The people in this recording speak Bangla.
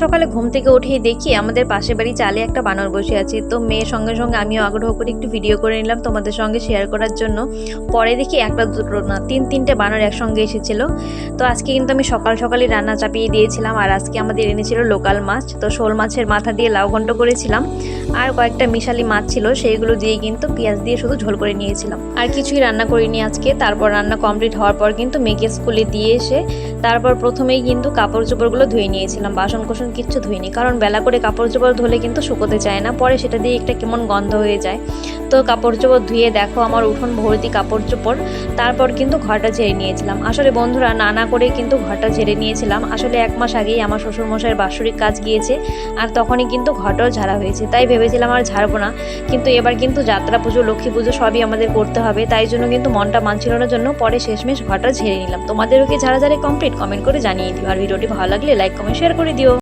সকালে ঘুম থেকে উঠেই দেখি আমাদের পাশের বাড়ি চালে একটা বানর বসে আছে। তো মেয়ের সঙ্গে সঙ্গে আমিও আগ্রহ করে একটু ভিডিও করে নিলাম তোমাদের সঙ্গে শেয়ার করার জন্য। পরে দেখি একটা দুটো না তিনটে বানর একসঙ্গে এসেছিল। তো আজকে কিন্তু আমি সকাল সকালই রান্না চাপিয়ে দিয়েছিলাম। আর আজকে আমাদের এনেছিল লোকাল মাছ, তো শোল মাছের মাথা দিয়ে লাউ ঘন্ট করেছিলাম। আর কয়েকটা মিশালি মাছ ছিল, সেইগুলো দিয়ে কিন্তু পেঁয়াজ দিয়ে শুধু ঝোল করে নিয়েছিলাম, আর কিছুই রান্না করিনি আজকে। তারপর রান্না কমপ্লিট হওয়ার পর কিন্তু মেয়েকে স্কুলে দিয়ে এসে তারপর প্রথমেই কিন্তু কাপড় চোপড়গুলো ধুয়ে নিয়েছিলাম। বাসন কোসন কিচ্ছু ধুইনি, কারণ বেলা করে কাপড় চোপড় ধুলে কিন্তু শুকোতে চায় না, পরে সেটা দিয়ে একটা কেমন গন্ধ হয়ে যায়। তো কাপড় চোপড় ধুয়ে দেখো আমার উঠোন ভর্তি কাপড় চোপড়। তারপর কিন্তু ঘরটা ঝেড়ে নিয়েছিলাম। আসলে বন্ধুরা না করে কিন্তু ঘরটা ঝেড়ে নিয়েছিলাম। আসলে 1 মাস আগেই আমার শ্বশুরমশাইয়ের বাৎসরিক কাজ গিয়েছে, আর তখনই কিন্তু ঘরটাও ঝাড়া হয়েছে। তাই ভেবেছিলাম আর ঝাড়বো না, কিন্তু এবার কিন্তু যাত্রা পুজো, লক্ষ্মী পুজো সবই আমাদের করতে হবে, তাই জন্য কিন্তু মনটা মানছিল না, জন্য পরে শেষমেশ ঘরটা ঝেড়ে নিলাম। তোমাদেরও কি ঝাড়াঝাড়ি কমপ্লিট? কমেন্ট করে জানিয়ে দিও। আর ভিডিওটি ভালো লাগলে লাইক কমেন্ট শেয়ার করে দিও।